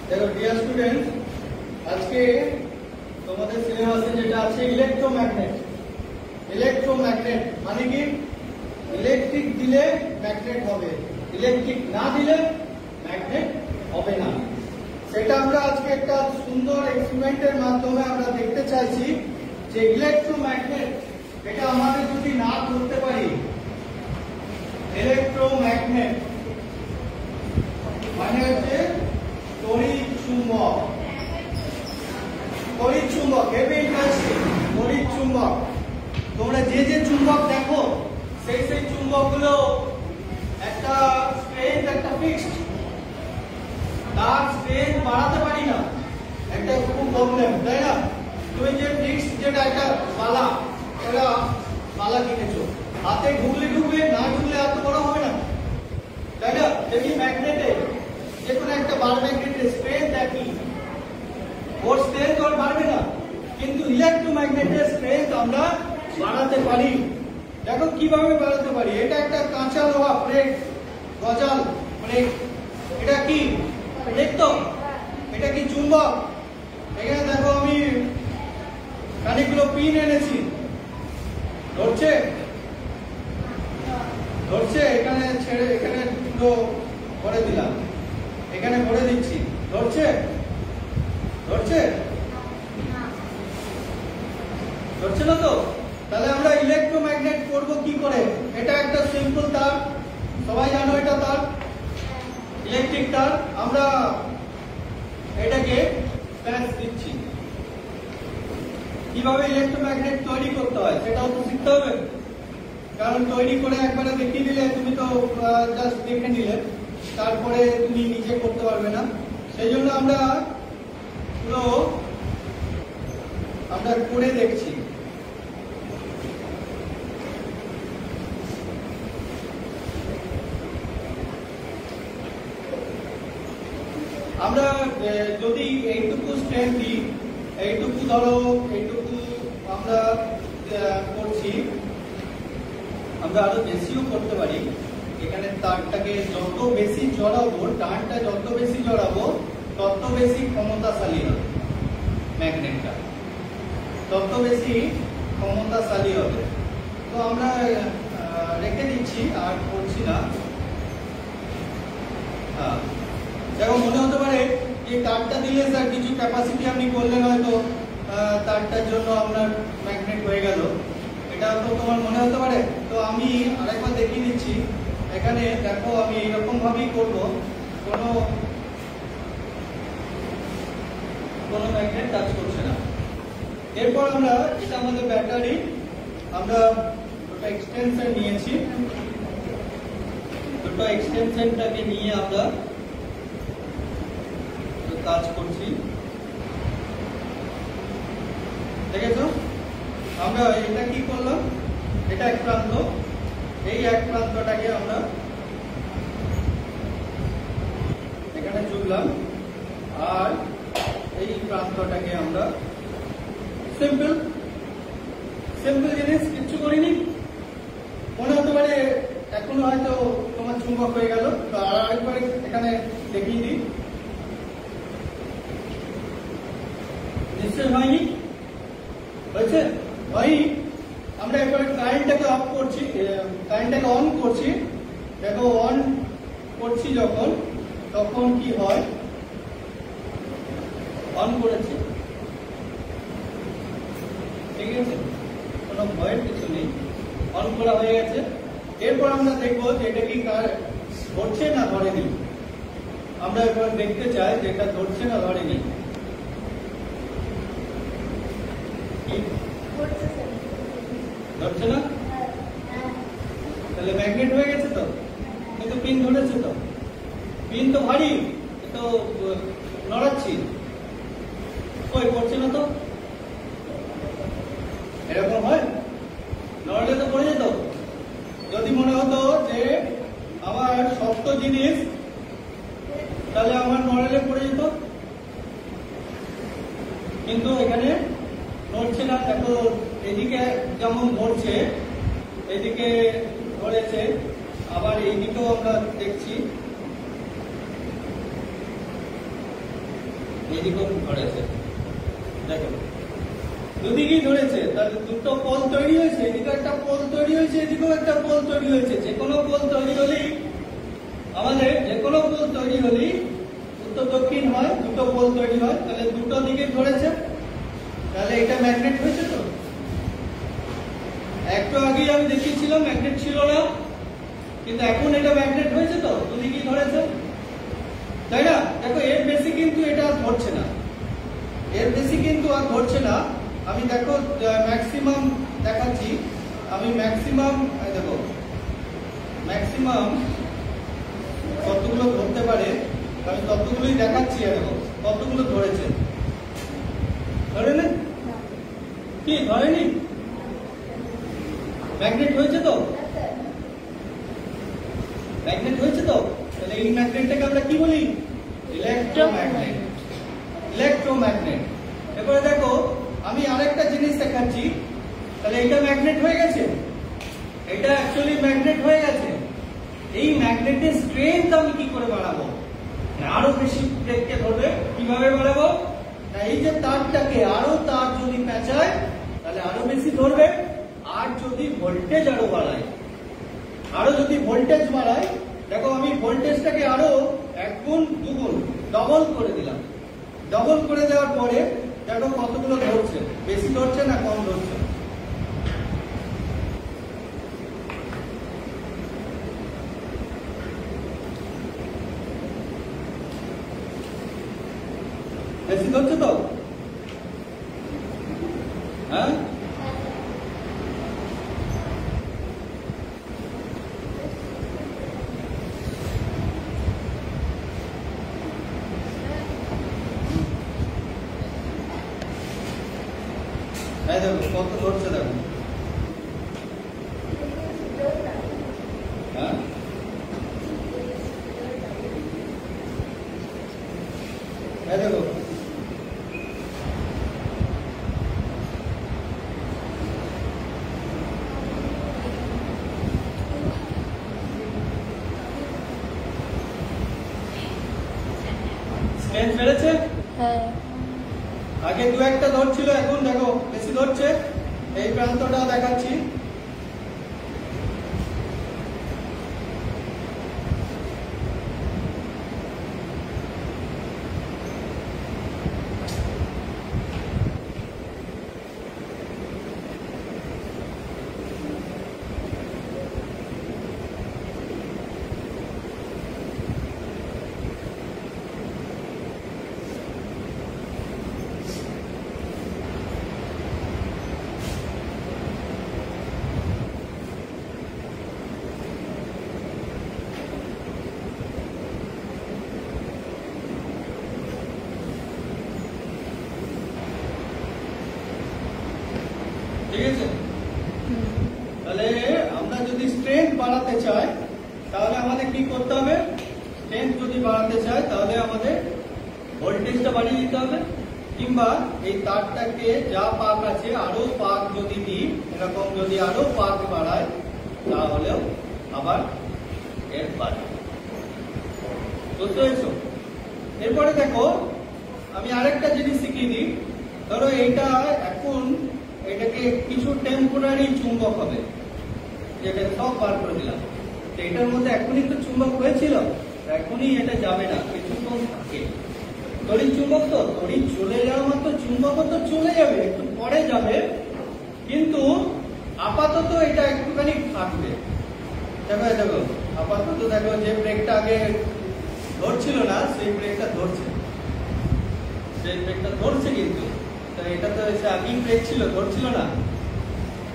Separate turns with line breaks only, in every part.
দেখো dear student, আজকে তোমাদের সিলেবাসে যেটা আছে ইলেকট্রোম্যাগনেট। ইলেকট্রোম্যাগনেট মানে কি? ইলেকট্রিক দিলে ম্যাগনেট হবে, ইলেকট্রিক না দিলে ম্যাগনেট হবে না। সেটা আমরা আজকে একটা সুন্দর এক্সপেরিমেন্টের মাধ্যমে আমরা দেখতে চাইছি যে ইলেকট্রোম্যাগনেট এটা আমাদের যদি না করতে পারি, ইলেকট্রোম্যাগনেট মানে হচ্ছে তড়িৎ চুম্বক। তড়িৎ চুম্বক হেভি ইন্টারেস্টিং। তড়িৎ চুম্বক, তোমরা যে যে চুম্বক দেখো সেই সেই চুম্বক গুলো একটা স্ট্রেংথ, একটা ফিক্সড, তার স্ট্রেংথ বাড়াতে পারি না, একটা খুব প্রবলেম, তাই না? তুমি যে ফিক্সড যেটা একটা পালা, ওটা পালা কিনেছো, হাতে ঢুকলে ঢুকবে, না ঢুকলে এত বড় হবে না, তাই না? যদি ম্যাগনেটে যে কোনো একটা বার ম্যাগনেটের স্ট্রেংথ একই, ওর স্ট্রেংথ আর বাড়বে না, কিন্তু ইলেকট্রোম্যাগনেটের স্ট্রেংথ আমরা বাড়াতে পারি। দেখো কিভাবে বাড়াতে পারি। এটা একটা কাঁচা লোহা প্লেট, গজাল প্লেট। এটা কি প্লেট? তো এটা কি চুম্বক? এখানে দেখো আমি অনেকগুলো পিন এনেছি, ধরছে ধরছে, এখানে ছেড়ে এখানে দুটো ভরে দিলাম, এখানে ভরে দিচ্ছি, ধরছে ধরছে ধরছে না তো? তাহলে আমরা ইলেকট্রোম্যাগনেট করব কি করে? এটা একটা সিম্পল তার, সবাই জানো এটা তার, ইলেকট্রিক তার। আমরা এটাকে প্যাচ দিচ্ছি। কিভাবে ইলেকট্রোম্যাগনেট তৈরি করতে হয় সেটাও তো শিখতে হবে, কারণ তৈরি করে একবারে দেখিয়ে দিলে তুমি তো জাস্ট দেখে নিলে, তারপরে তুমি নিজে করতে পারবে না। সেই জন্য আমরা পুরো করে দেখছি। আমরা যদি এইটুকু স্ট্রেংথ দিই, এইটুকু ধরো, এইটুকু আমরা করছি, আমরা আরো বেশিও করতে পারি। এখানে তারটাকে যত বেশি জড়াবো, টানটা যত বেশি জড়াবো, তত বেশি ক্ষমতাশালী হবে ম্যাগনেটটা, তত বেশি ক্ষমতাশালী হবে। তো আমরা রেখে দিচ্ছি, আর করছি না। দেখো মনে হতে পারে যে তারটা দিলে স্যার কিছু ক্যাপাসিটি আপনি করলেন, হয়তো তারটার জন্য আপনার ম্যাগনেট হয়ে গেল, এটা তো তোমার মনে হতে পারে। তো আমি আরেকবার দেখিয়ে দিচ্ছি। এখানে দেখো আমি এইরকম ভাবেই করবো, কোনো ম্যাগনেট টাচ করছে না। এরপর আমরা, এটা আমাদের ব্যাটারি, আমরা দুটো এক্সটেনশন নিয়েছি, দুটো এক্সটেনশনটাকে নিয়ে আমরা কাজ করছি। দেখেছো আমরা এটা কি করলাম? এটা এক প্রান্ত, এই এক প্রান্তটাকে আমরা এখানে জুড়লাম, আর এই প্রান্তটাকে আমরা সিম্পল জিনিস, কিচ্ছু করিনি। মনে হতে পারে এখনো হয়তো তোমার চুম্বক হয়ে গেল। তো আর একবার এখানে দেখিয়ে দিই, নিশ্চয় হয়নি? হয়েছে? হয়নি। আমরা এবারে কারেন্টটাকে অফ করছি, কারেন্টটাকে অন করছি। দেখো অন করছি যখন, তখন কি হয়? অন করেছি, ঠিক আছে, কোনো ভয়ের কিছু নেই, অন করা হয়ে গেছে। এরপর আমরা দেখবো যে এটা কি ধরছে না ধরেনি। আমরা এবার দেখতে চাই যে এটা ধরছে না ধরেনি। ধরছে না? তাহলে ম্যাগনেট হয়ে গেছে তো, কিন্তু পিন ধরেছে তো, পিন তো ভারী, তো নড়াচ্ছি, ওই পড়ছে না তো। এরকম হয়, নড়লে তো পড়ে যেত। যদি মনে হতো যে আমার শক্ত জিনিস, তাহলে আমার নড়লে পড়ে যেত, কিন্তু এখানে নড়ছে না। দেখো এদিকে যেমন ধরছে, এদিকে ধরেছে, আবার এইদিকেও আমরা দেখছি এইদিকেও ধরেছে, দেখো দুদিকেই ধরেছে, তাহলে দুটো পোল তৈরি হয়েছে, এদিকে একটা পোল তৈরি হয়েছে, এদিকেও একটা পোল তৈরি হয়েছে। যে কোনো পোল তৈরি হলেই আমাদের উত্তর দক্ষিণ হয়, দুটো পোল তৈরি হয়, তাহলে দুটো দিকে ধরেছে, তাহলে এটা ম্যাগনেট হয়েছে। তো একটু আগে আমি দেখিয়েছিলাম ম্যাগনেট ছিল না, কিন্তু এখন এটা ম্যাগনেট হয়েছে, তো দুদিকেই ধরেছে, তাই না? দেখো এর বেশি কিন্তু এটা ধরছে না, এর বেশি কিন্তু আর ধরছে না। আমি দেখো ম্যাক্সিমাম দেখাচ্ছি, আমি ম্যাক্সিমাম দেখো ম্যাক্সিমাম কতগুলো ধরতে পারে আমি ততগুলোই দেখাচ্ছি। দেখো কতগুলো ধরেছে, ধরে না? কি ধরেনি? ম্যাগনেট হয়েছে তো, ম্যাগনেট হয়েছে তো। তাহলে এই ম্যাগনেটটাকে আমরা কি বলি? ইলেকট্রোম্যাগনেট। ইলেকট্রোম্যাগনেট। এবারে দেখো আমি আরেকটা জিনিস দেখাচ্ছি, তাহলে এটা ম্যাগনেট হয়ে গেছে, এটা অ্যাকচুয়ালি ম্যাগনেট হয়ে গেছে। এই ম্যাগনেটের স্ট্রেংথ আমি কি করে বাড়াবো? আরো বেশি ব্রেককে ধরবে। কিভাবে বাড়াবো? না, এই যে তারটাকে আরো তার যদি পেঁচায় তাহলে আরো বেশি ধরবে, আর যদি ভোল্টেজ আরো বাড়ায়, দেখো আমি ভোল্টেজটাকে আরো 1 গুণ 2 গুণ ডবল করে দিলাম। ডবল করে দেওয়ার পরে দেখো কতগুলো ধরছে, বেশি ধরছে না কম ধরছে। বেশি ধরছে তো, হ্যাঁ? দেখো কত ধরছে, দেখো, হ্যাঁ? দেখো স্ট্রেংথ বেড়েছে।
হ্যাঁ,
আগে 2-1টা ধরছিল, এখন দেখো বেশি ধরছে। এই প্রান্তটা দেখাচ্ছি, ঠিক আছে? তাহলে আমরা যদি স্ট্রেংথ বাড়াতে চাই তাহলে আমাদের কি করতে হবে? স্ট্রেংথ যদি বাড়াতে চাই তাহলে আমাদের ভোল্টেজটা বাড়িয়ে দিতে হবে, কিংবা এই তারটাকে যা পাক আছে আরো পাক যদি দিই, এরকম যদি আরো পাক বাড়ায় তাহলেও আবার এর বাড়ে। বুঝতে পেরেছো? এরপরে দেখো আমি আরেকটা জিনিস শিখিয়ে দিই। ধরো এইটা এখন এটাকে কিছু টেম্পোরারি চুম্বক হবে, যেটা সব বার করে দিলাম। এটার মধ্যে এখনই তো চুম্বক হয়েছিল, এখনই এটা যাবে না, কিছুক্ষণ থাকে। তড়িৎ চুম্বক তো, তড়িৎ চলে যাওয়া মাত্র চুম্বক তো চলে যাবে, একটু পরে যাবে, কিন্তু আপাতত এটা একটুখানি থাকবে। দেখো দেখো আপাতত দেখো যে ব্রেকটা আগে ধরছিল না সেই ব্রেকটা ধরছে, সেই ব্রেকটা ধরছে, কিন্তু এটা তো আগেই ব্রেক ছিল, ধরছিল না।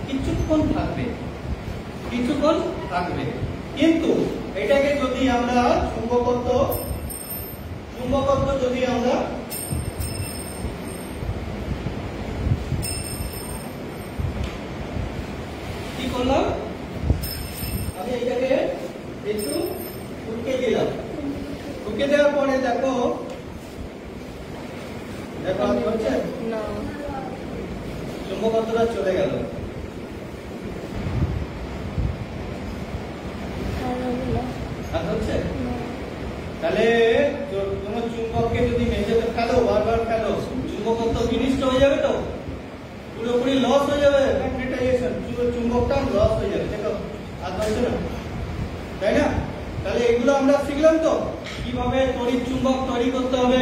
কিছুক্ষণ থাকবে, কিছুক্ষণ থাকবে, কিন্তু এটাকে যদি আমরা চুম্বকত্ব যদি আমরা কি করলাম, আমি এটাকে একটু ঢুকে দিলাম। ঢুকে দেওয়ার পরে দেখো দেখো হচ্ছে
না,
চুম্বকত্বটা চলে গেল। হচ্ছে তাহলে কোন চুম্বককে যদি মেঝেতে ফেলো বারবার হয়ে যাবে, ম্যাগনেটাইজেশন, চুম্বকটা লস হয়ে যাবে। দেখো আর ধরছে না, তাই না? তাহলে এগুলো আমরা শিখলাম তো, কিভাবে তড়িৎ চুম্বক তৈরি করতে হবে,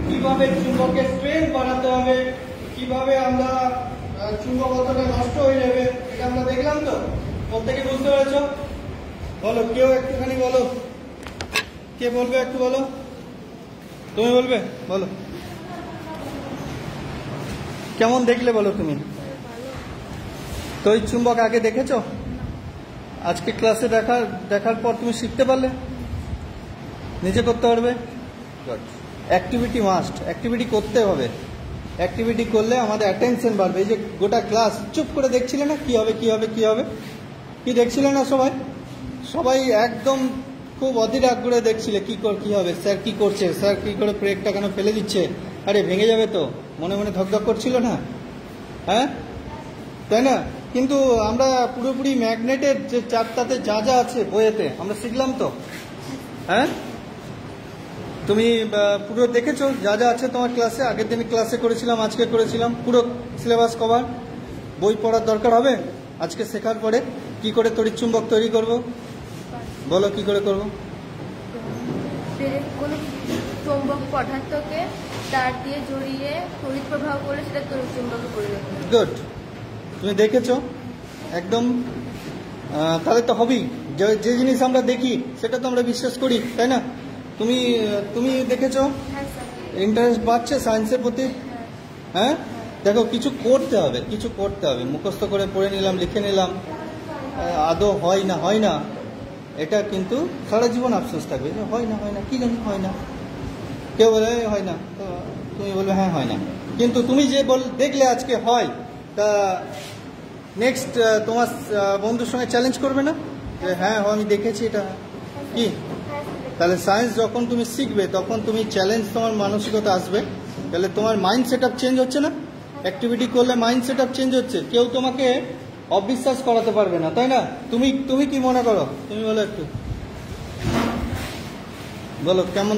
কিভাবে চুম্বকের স্ট্রেংথ বাড়াতে হবে, কিভাবে আমরা চুম্বকত্বটা নষ্ট হয়ে যাবে, এটা আমরা দেখলাম তো। প্রত্যেকে বুঝতে পেরেছো? বলো, কেউ একটুখানি বলো, কে বলবে একটু বলো, তুমি বলবে, বলো কেমন দেখলে বলো তুমি? তড়িৎ চুম্বক আগে দেখেছো? আজকে ক্লাসে দেখার পর তুমি শিখতে পারলে, নিজে করতে পারবে। অ্যাক্টিভিটি মাস্ট, অ্যাক্টিভিটি করতে হবে। অ্যাক্টিভিটি করলে আমাদের অ্যাটেনশন বাড়বে। এই যে গোটা ক্লাস চুপ করে দেখছিলে না, কি হবে কি হবে কি হবে, কি দেখছিলে না সবাই? সবাই একদম খুব অধীর আগ্রহে দেখছিলে কি হবে, স্যার কি করছে, স্যার কি করে ব্রেকটা কেন ফেলে দিচ্ছে, আরে ভেঙে যাবে তো, মনে মনে ধকধক করছিল না? হ্যাঁ, তাই না? কিন্তু আমরা পুরোপুরি ম্যাগনেটের যে চারটাতে যা যা আছে বইয়েতে আমরা শিখলাম তো। হ্যাঁ, তুমি পুরো দেখেছো যা যা আছে তোমার ক্লাসে? আগের দিন ক্লাসে করেছিলাম, আজকে করেছিলাম, পুরো সিলেবাস কভার। বই পড়ার দরকার হবে আজকে শেখার পরে। কি করে তড়িৎ চুম্বক তৈরি করব, বলো কি করে করব?
কোনো চৌম্বক পদার্থকে তার দিয়ে জড়িয়ে তড়িৎ প্রবাহ করলে সেটা তড়িৎ চুম্বকে পরিণত হয়।
গুড, তুমি দেখেছো একদম। তাহলে তো হবেই, যে জিনিস আমরা দেখি সেটা তো আমরা বিশ্বাস করি, তাই না? তুমি দেখেছো,
হ্যাঁ স্যার।
ইন্টারেস্ট বাড়ছে সায়েন্সের প্রতি। হ্যাঁ, দেখো কিছু করতে হবে, কিছু করতে হবে। মুখস্থ করে পড়ে নিলাম, লিখে নিলাম, আদৌ হয় না, এটা কিন্তু সারা জীবন আফসোস থাকবে যে হয় না, কি জানি হয় না। কেউ বলে হয় না, তো তুমি বলবে হ্যাঁ হয় না। কিন্তু তুমি যে দেখলে আজকে হয়, তা নেক্সট তোমার বন্ধুর সঙ্গে চ্যালেঞ্জ করবে না যে হ্যাঁ আমি দেখেছি এটা কি? তাহলে সায়েন্স যখন তুমি শিখবে তখন তুমি চ্যালেঞ্জ, তোমার মানসিকতা আসবে। তাহলে তোমার মাইন্ড সেট আপ চেঞ্জ হচ্ছে না? অ্যাক্টিভিটি করলে মাইন্ড সেট আপ চেঞ্জ হচ্ছে। কেউ তোমাকে অবিশ্বাস করাতে পারবে না, তাই না? তুমি কি মনে করো? তুমি বলো একটু, বলো কেমন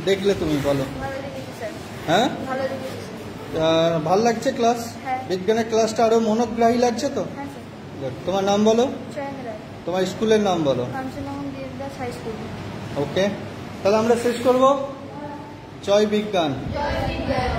দেখলে তুমি, বলো।
ভালো লেগেছে স্যার।
হ্যাঁ,
ভালো লেগেছে
ভাল লাগছে ক্লাস?
হ্যাঁ।
বিজ্ঞানের ক্লাসটা আরো মনোগ্রাহী লাগছে তো?
হ্যাঁ স্যার।
Good. তোমার নাম বলো,
চয়ন রায়,
তোমার স্কুলের নাম বলো।
কাঞ্চনমোহন দেবদাস হাই স্কুল।
ওকে, তাহলে আমরা শেষ করব। জয় বিজ্ঞান।
জয় বিজ্ঞান।